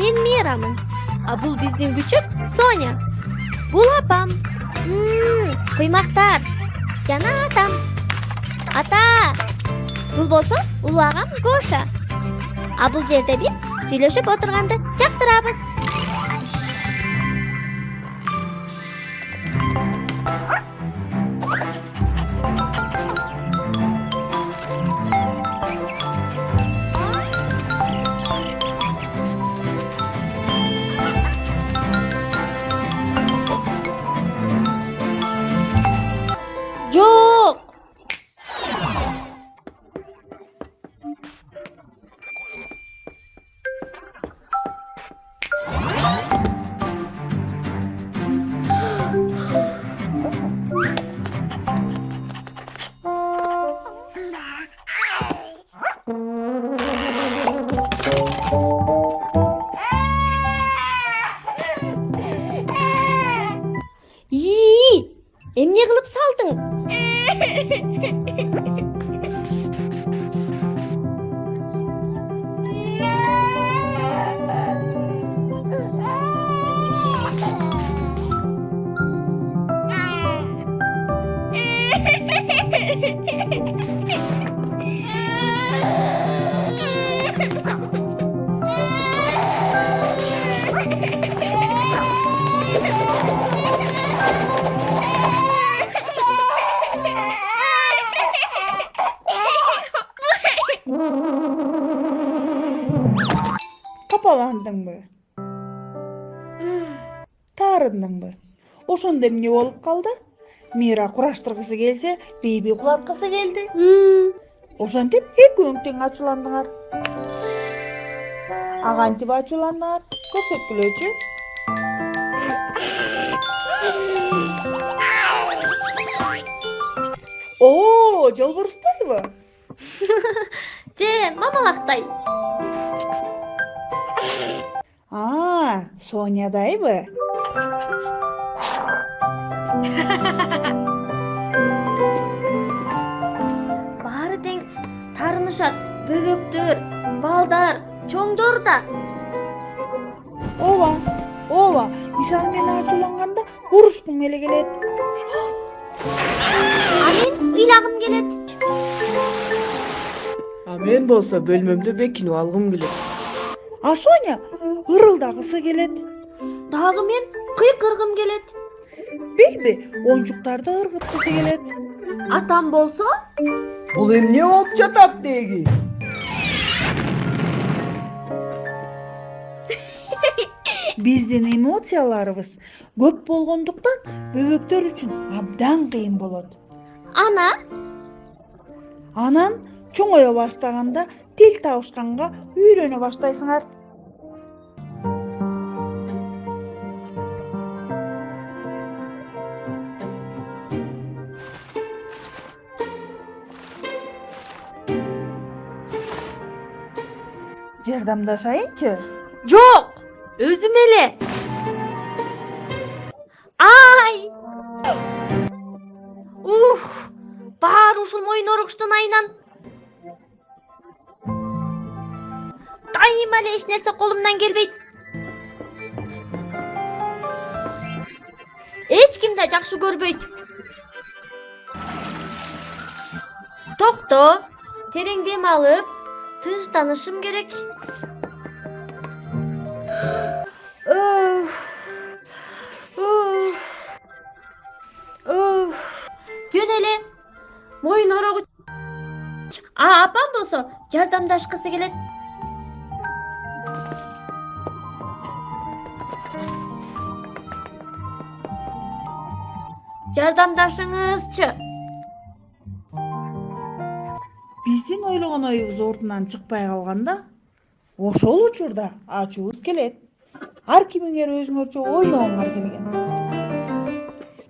мен Мирамын. А бул биздин күчүк Соня. Бул апам. Куймактар. Жана атам. Ата. Бул болсо улуу агам Гоша. А бул жерде биз сүйлөшүп отурганды жактырабыз. Жок. Эмне кылып салдың? Kapalandыңбы? Таарындыңбы? Ошондо эмне болуп калды? Мира кураштыргысы келсе, Биби кулаткысы келди. Ошентип экөөң тең ачууландыңар. Агантип ачууландыңар? Көрсөткүлөчү. О, жолборустайбы? Же, мамалактай. Сонядайбы? Баары тең тарынышат. Бөбөктөр, балдар, чоңдор да. Ооба. Мисалы мен ачууланганда урушкум эле келет. А мен ыйлагым келет. А мен болсо бөлмөмдө бекинип алгым келет. А Соня ырылдагысы келет. Дагы мен кыйкыргым келет. Биби оюнчуктарды ыргыткысы келет. Атам болсо, Бул эмне болуп жатат деги? Биздин эмоцияларыбыз көп болгондуктан бөбөктөр үчүн абдан кыйын болот. Анан чоңое баштаганда тил табышканга үйрөнө баштайсыңар. Жардамдашайынчы? жок, өзүм эле. Ай! Баары ушул моюн орогуштун айынан. Дайыма эле эч нерсе колумдан келбейт. Эч ким да жакшы көрбөйт. Токто, терең дем алып, тынчтанышым керек. Жөн эле. Моюн орогу. Апам болсо жардамдашкысы келет. Жардамдашыңызчы. Биздин ойлогон оюбуз ордунан чыкпай калганда, ошол учурда ачуубуз келет. Ар кимиңер өзүңөрчө ойногоңор келген.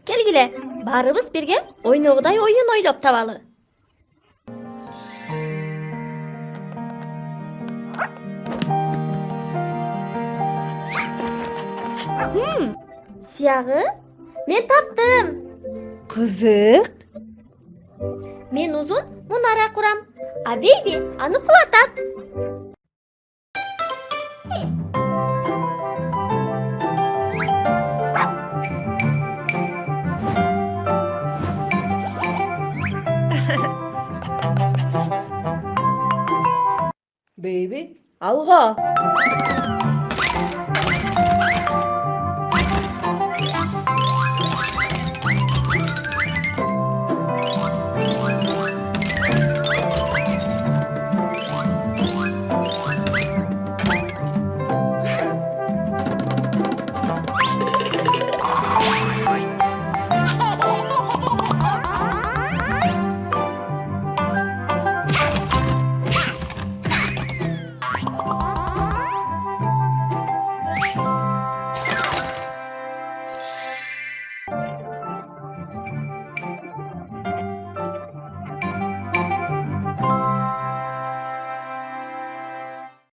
Келгиле, баарыбыз бирге ойногудай оюн ойлоп табалы. Сиягы? Мен таптым. Кызык. Мен узун мунара курам, а Бейби аны кулатат. Бейби, алга.